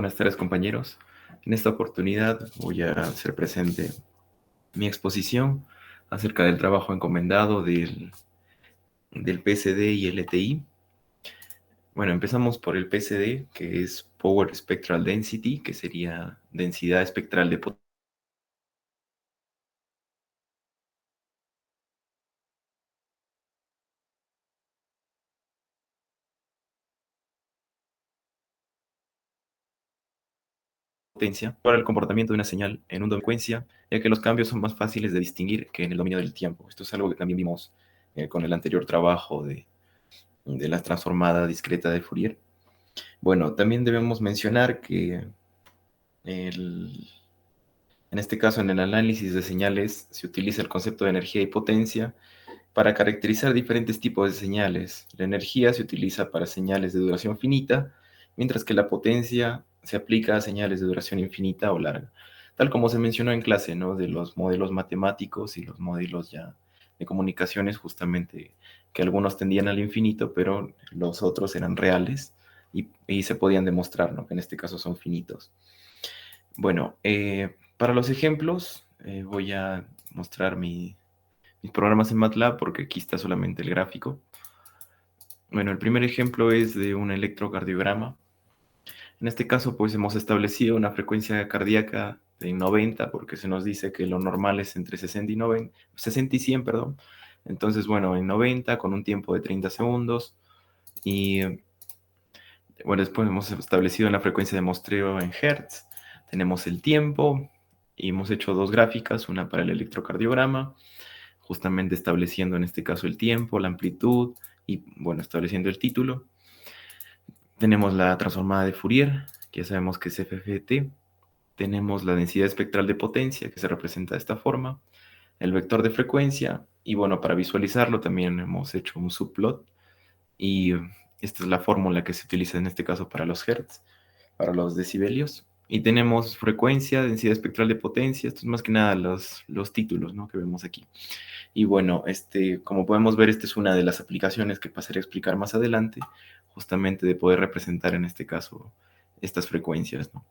Buenas tardes, compañeros. En esta oportunidad voy a hacer presente mi exposición acerca del trabajo encomendado del PSD y LTI. Bueno, empezamos por el PSD, que es Power Spectral Density, que sería densidad espectral de potencia para el comportamiento de una señal en un dominio de frecuencia, ya que los cambios son más fáciles de distinguir que en el dominio del tiempo. Esto es algo que también vimos con el anterior trabajo de la transformada discreta de Fourier. Bueno, también debemos mencionar que en este caso, en el análisis de señales, se utiliza el concepto de energía y potencia para caracterizar diferentes tipos de señales. La energía se utiliza para señales de duración finita, mientras que la potencia se aplica a señales de duración infinita o larga. Tal como se mencionó en clase, ¿no? De los modelos matemáticos y los modelos ya de comunicaciones, justamente que algunos tendían al infinito, pero los otros eran reales y se podían demostrar, ¿no? Que en este caso son finitos. Bueno, para los ejemplos voy a mostrar mis programas en MATLAB porque aquí está solamente el gráfico. Bueno, el primer ejemplo es de un electrocardiograma. En este caso, pues hemos establecido una frecuencia cardíaca de 90 porque se nos dice que lo normal es entre 60 y 90, 60 y 100, perdón. Entonces, bueno, en 90 con un tiempo de 30 segundos y bueno, después hemos establecido una frecuencia de muestreo en Hertz. Tenemos el tiempo y hemos hecho dos gráficas, una para el electrocardiograma, justamente estableciendo en este caso el tiempo, la amplitud y, bueno, estableciendo el título. Tenemos la transformada de Fourier, que ya sabemos que es FFT. Tenemos la densidad espectral de potencia, que se representa de esta forma. El vector de frecuencia. Y, bueno, para visualizarlo también hemos hecho un subplot. Y esta es la fórmula que se utiliza en este caso para los hertz, para los decibelios. Y tenemos frecuencia, densidad espectral de potencia. Esto es más que nada los títulos, ¿no? Que vemos aquí. Y bueno, como podemos ver, esta es una de las aplicaciones que pasaré a explicar más adelante, justamente de poder representar en este caso estas frecuencias, ¿no?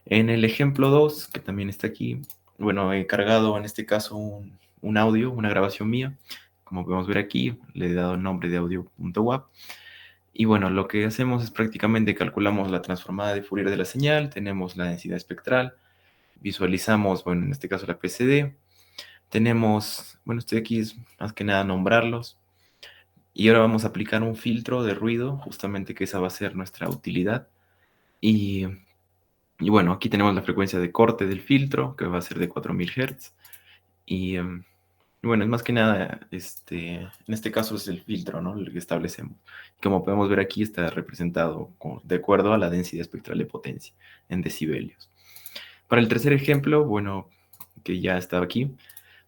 En el ejemplo 2, que también está aquí, bueno, he cargado en este caso un audio, una grabación mía. Como podemos ver aquí, le he dado el nombre de audio.wap. Y bueno, lo que hacemos es prácticamente calculamos la transformada de Fourier de la señal, tenemos la densidad espectral, visualizamos, bueno, en este caso la PSD, tenemos, bueno, estoy aquí es más que nada nombrarlos. Y ahora vamos a aplicar un filtro de ruido, justamente que esa va a ser nuestra utilidad. Y, y bueno, aquí tenemos la frecuencia de corte del filtro, que va a ser de 4000 Hz. Y bueno, es más que nada, en este caso es el filtro, ¿no? El que establecemos. Como podemos ver aquí, está representado de acuerdo a la densidad espectral de potencia en decibelios. Para el tercer ejemplo, bueno, que ya estaba aquí,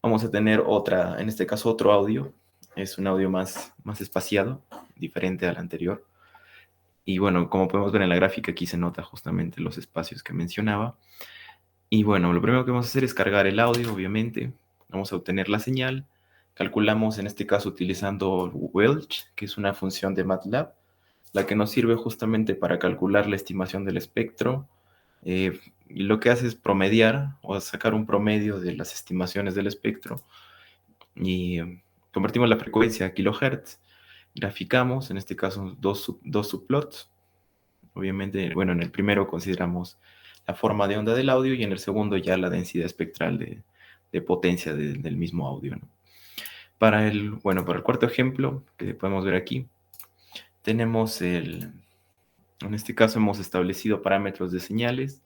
vamos a tener otra, en este caso otro audio. Es un audio más espaciado, diferente al anterior. Y bueno, como podemos ver en la gráfica, aquí se nota justamente los espacios que mencionaba. Y bueno, lo primero que vamos a hacer es cargar el audio, obviamente. Vamos a obtener la señal. Calculamos en este caso utilizando Welch, que es una función de MATLAB, la que nos sirve justamente para calcular la estimación del espectro. Y lo que hace es promediar o sacar un promedio de las estimaciones del espectro y convertimos la frecuencia a kilohertz, graficamos, en este caso dos subplots. Obviamente, bueno, en el primero consideramos la forma de onda del audio y en el segundo ya la densidad espectral de potencia del mismo audio, ¿no? Bueno, para el cuarto ejemplo que podemos ver aquí, tenemos en este caso hemos establecido parámetros de señales.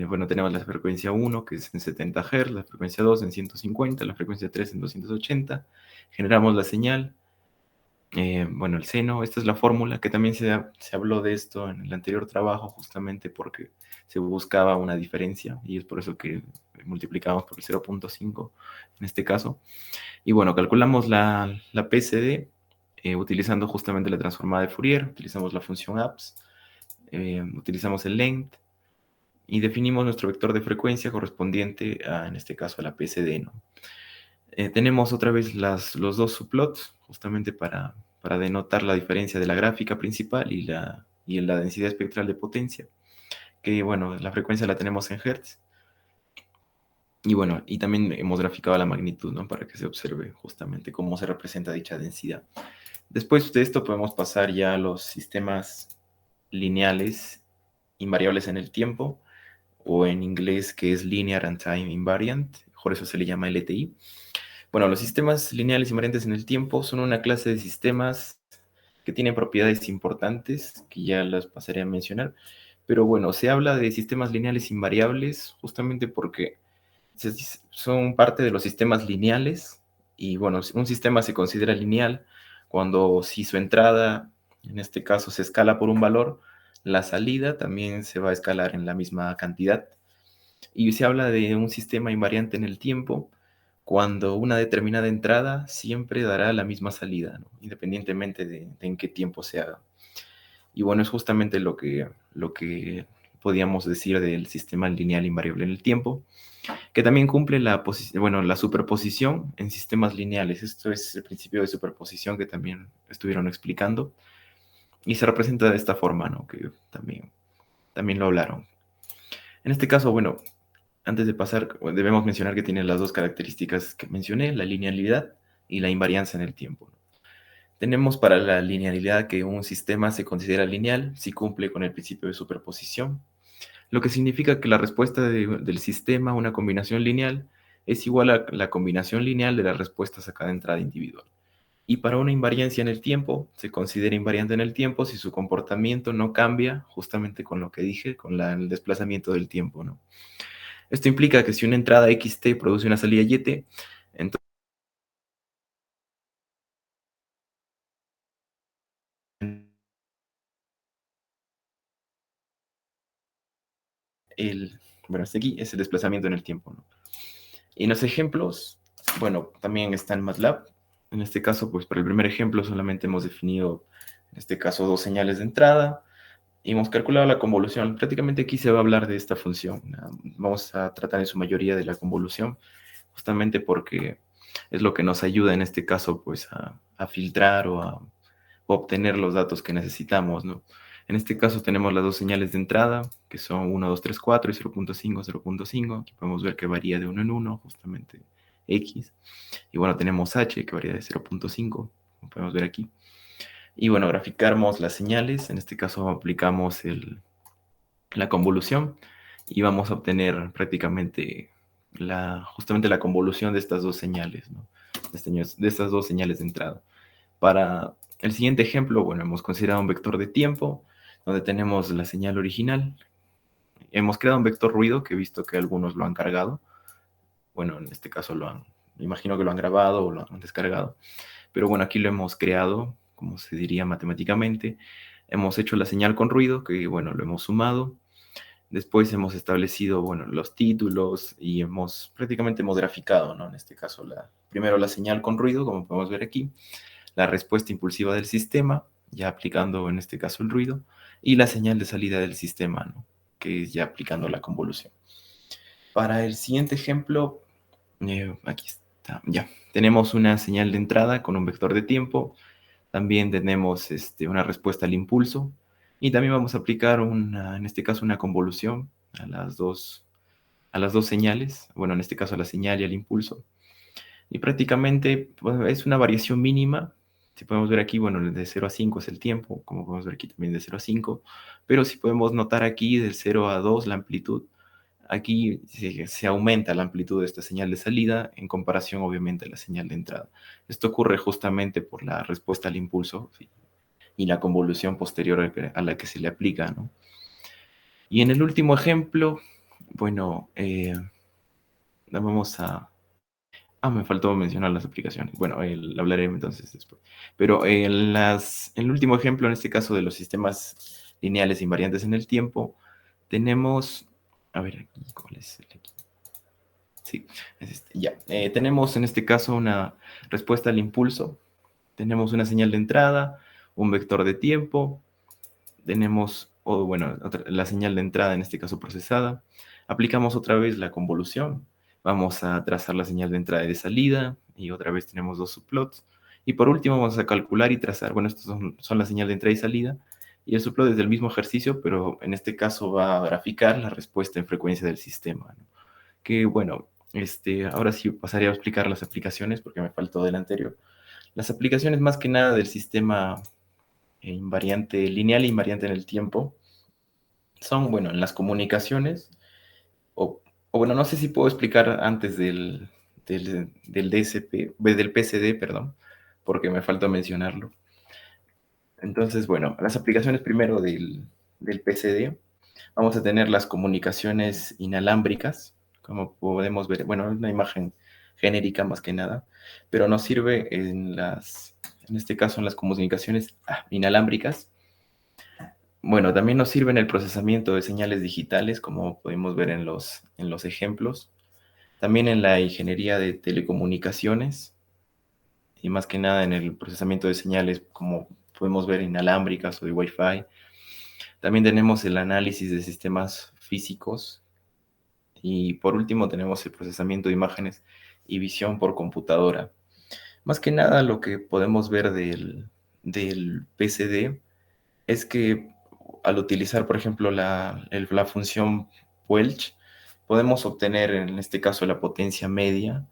Bueno, tenemos la frecuencia 1, que es en 70 Hz, la frecuencia 2 en 150, la frecuencia 3 en 280. Generamos la señal. Bueno, el seno, esta es la fórmula, que también se habló de esto en el anterior trabajo, justamente porque se buscaba una diferencia, y es por eso que multiplicamos por el 0.5 en este caso. Y bueno, calculamos la PSD utilizando justamente la transformada de Fourier, utilizamos la función apps, utilizamos el length, y definimos nuestro vector de frecuencia correspondiente a, en este caso, a la PSD, ¿no? Tenemos otra vez los dos subplots, justamente para denotar la diferencia de la gráfica principal y la densidad espectral de potencia. que bueno, la frecuencia la tenemos en hertz. Y bueno, y también hemos graficado la magnitud, ¿no? Para que se observe justamente cómo se representa dicha densidad. Después de esto podemos pasar ya a los sistemas lineales invariables en el tiempo, o en inglés que es Linear and Time Invariant, por eso se le llama LTI. Bueno, los sistemas lineales invariantes en el tiempo son una clase de sistemas que tienen propiedades importantes, que ya las pasaré a mencionar, pero bueno, se habla de sistemas lineales invariables justamente porque son parte de los sistemas lineales y bueno, un sistema se considera lineal cuando si su entrada, en este caso, se escala por un valor, la salida también se va a escalar en la misma cantidad. Y se habla de un sistema invariante en el tiempo cuando una determinada entrada siempre dará la misma salida, ¿no? Independientemente de en qué tiempo se haga. Y bueno, es justamente lo que podíamos decir del sistema lineal invariable en el tiempo, que también cumple la superposición en sistemas lineales. Esto es el principio de superposición que también estuvieron explicando y se representa de esta forma, ¿no? Que también lo hablaron. En este caso, bueno, antes de pasar, debemos mencionar que tiene las dos características que mencioné, la linealidad y la invarianza en el tiempo. Tenemos para la linealidad que un sistema se considera lineal si cumple con el principio de superposición, lo que significa que la respuesta del sistema a una combinación lineal es igual a la combinación lineal de las respuestas a cada entrada individual. Y para una invariancia en el tiempo, se considera invariante en el tiempo si su comportamiento no cambia, justamente con lo que dije, con el desplazamiento del tiempo, ¿no? Esto implica que si una entrada xt produce una salida yt, entonces el, bueno, este aquí es el desplazamiento en el tiempo, ¿no? Y en los ejemplos, bueno, también está en MATLAB. En este caso, pues para el primer ejemplo solamente hemos definido, en este caso, dos señales de entrada y hemos calculado la convolución. Prácticamente aquí se va a hablar de esta función. Vamos a tratar en su mayoría de la convolución, justamente porque es lo que nos ayuda en este caso, pues, a filtrar o a obtener los datos que necesitamos, ¿no? En este caso tenemos las dos señales de entrada, que son 1, 2, 3, 4 y 0.5, 0.5. Aquí podemos ver que varía de 1 en 1, justamente X. Y bueno, tenemos H, que varía de 0.5, como podemos ver aquí. Y bueno, graficamos las señales. En este caso aplicamos la convolución y vamos a obtener prácticamente justamente la convolución de estas dos señales, ¿no? De estas dos señales de entrada. Para el siguiente ejemplo, bueno, hemos considerado un vector de tiempo, donde tenemos la señal original. Hemos creado un vector ruido, que he visto que algunos lo han cargado. Bueno, en este caso me imagino que lo han grabado o lo han descargado. Pero bueno, aquí lo hemos creado, como se diría matemáticamente. Hemos hecho la señal con ruido, que bueno, lo hemos sumado. Después hemos establecido, bueno, los títulos y prácticamente hemos graficado, ¿no? En este caso, primero la señal con ruido, como podemos ver aquí, la respuesta impulsiva del sistema, ya aplicando en este caso el ruido, y la señal de salida del sistema, ¿no? Que es ya aplicando la convolución. Para el siguiente ejemplo, aquí está, ya. Tenemos una señal de entrada con un vector de tiempo, también tenemos una respuesta al impulso, y también vamos a aplicar en este caso, una convolución a las dos señales, bueno, en este caso a la señal y al impulso. Y prácticamente pues, es una variación mínima. Si podemos ver aquí, bueno, de 0 a 5 es el tiempo, como podemos ver aquí también de 0 a 5, pero si podemos notar aquí del 0 a 2 la amplitud, aquí se aumenta la amplitud de esta señal de salida en comparación obviamente a la señal de entrada. Esto ocurre justamente por la respuesta al impulso, ¿sí? Y la convolución posterior a la que se le aplica, ¿no? Y en el último ejemplo, bueno, vamos a... me faltó mencionar las aplicaciones. Bueno, hablaré entonces después. Pero el último ejemplo, en este caso de los sistemas lineales invariantes en el tiempo, tenemos... A ver, aquí, ¿cuál es el aquí? Sí, es este, ya. Tenemos en este caso una respuesta al impulso. Tenemos una señal de entrada, un vector de tiempo. Tenemos, la señal de entrada, en este caso procesada. Aplicamos otra vez la convolución. Vamos a trazar la señal de entrada y de salida. Y otra vez tenemos dos subplots. Y por último vamos a calcular y trazar. Bueno, estos son la señal de entrada y salida. y el soplo desde el mismo ejercicio, pero en este caso va a graficar la respuesta en frecuencia del sistema, ¿no? Que bueno, ahora sí pasaría a explicar las aplicaciones porque me faltó del anterior. Las aplicaciones más que nada del sistema invariante, lineal e invariante en el tiempo son, bueno, en las comunicaciones, o bueno, no sé si puedo explicar antes del DSP, del PCD, perdón, porque me falta mencionarlo. Entonces, bueno, las aplicaciones primero del PCD, vamos a tener las comunicaciones inalámbricas, como podemos ver, bueno, es una imagen genérica más que nada, pero nos sirve en este caso en las comunicaciones inalámbricas. Bueno, también nos sirve en el procesamiento de señales digitales, como podemos ver en los ejemplos. También en la ingeniería de telecomunicaciones y más que nada en el procesamiento de señales, como podemos ver inalámbricas o de Wi-Fi. También tenemos el análisis de sistemas físicos y por último tenemos el procesamiento de imágenes y visión por computadora. Más que nada lo que podemos ver del PCD es que al utilizar, por ejemplo, la función Welch, podemos obtener en este caso la potencia media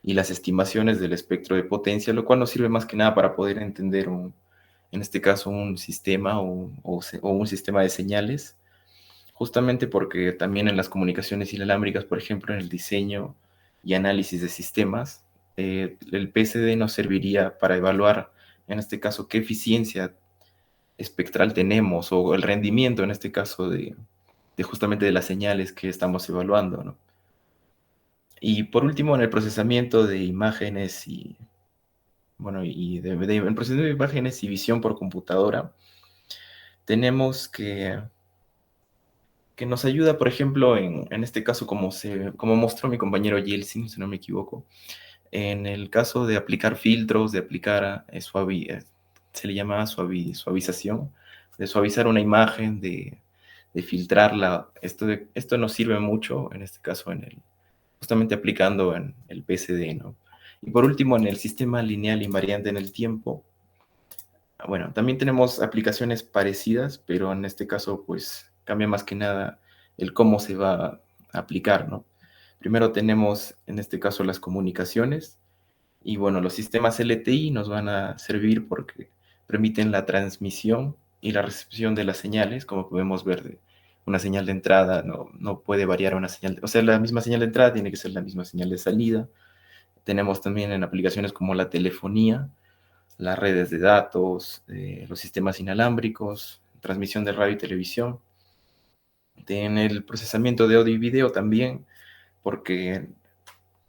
y las estimaciones del espectro de potencia, lo cual nos sirve más que nada para poder entender en este caso un sistema o un sistema de señales, justamente porque también en las comunicaciones inalámbricas, por ejemplo, en el diseño y análisis de sistemas, el PCD nos serviría para evaluar, en este caso, qué eficiencia espectral tenemos o el rendimiento, en este caso, de justamente de las señales que estamos evaluando, ¿no? Y por último, en el procesamiento de imágenes y, bueno, el procesamiento de imágenes y visión por computadora, tenemos que nos ayuda, por ejemplo, en este caso, como mostró mi compañero Yeltsin, si no me equivoco, en el caso de aplicar filtros, de aplicar se le llama suavización, de suavizar una imagen, de filtrarla. Esto nos sirve mucho, en este caso, justamente aplicando en el PCD, ¿no? Y por último, en el sistema lineal invariante en el tiempo, bueno, también tenemos aplicaciones parecidas, pero en este caso, pues, cambia más que nada el cómo se va a aplicar, ¿no? Primero tenemos, en este caso, las comunicaciones, y bueno, los sistemas LTI nos van a servir porque permiten la transmisión y la recepción de las señales, como podemos ver, una señal de entrada no puede variar a una señal, o sea, la misma señal de entrada tiene que ser la misma señal de salida. Tenemos también en aplicaciones como la telefonía, las redes de datos, los sistemas inalámbricos, transmisión de radio y televisión. En el procesamiento de audio y video también, porque,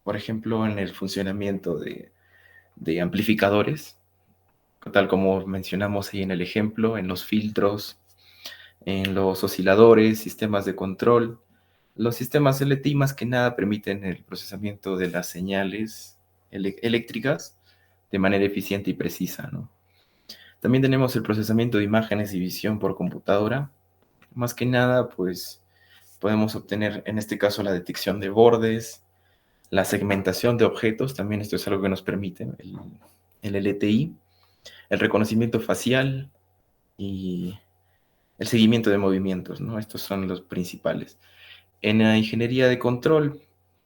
por ejemplo, en el funcionamiento de amplificadores, tal como mencionamos ahí en el ejemplo, en los filtros, en los osciladores, sistemas de control. Los sistemas LTI más que nada permiten el procesamiento de las señales eléctricas de manera eficiente y precisa, ¿no? También tenemos el procesamiento de imágenes y visión por computadora. Más que nada, pues podemos obtener en este caso la detección de bordes, la segmentación de objetos, también esto es algo que nos permite el LTI, el reconocimiento facial y el seguimiento de movimientos, ¿no? Estos son los principales. En la ingeniería de control,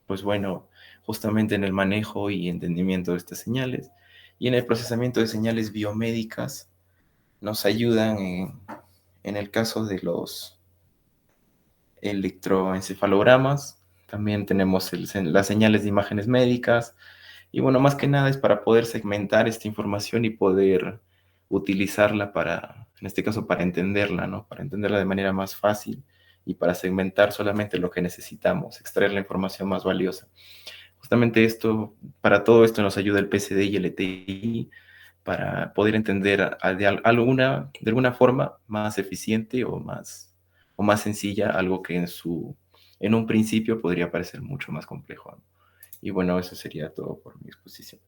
pues bueno, justamente en el manejo y entendimiento de estas señales y en el procesamiento de señales biomédicas nos ayudan en el caso de los electroencefalogramas, también tenemos las señales de imágenes médicas, y bueno, más que nada es para poder segmentar esta información y poder utilizarla para, en este caso, para entenderla, ¿no? Para entenderla de manera más fácil y para segmentar solamente lo que necesitamos, extraer la información más valiosa. Justamente para todo esto nos ayuda el PCD y el ETI para poder entender de alguna forma más eficiente o más sencilla algo que en un principio podría parecer mucho más complejo, ¿no? Y bueno, eso sería todo por mi exposición.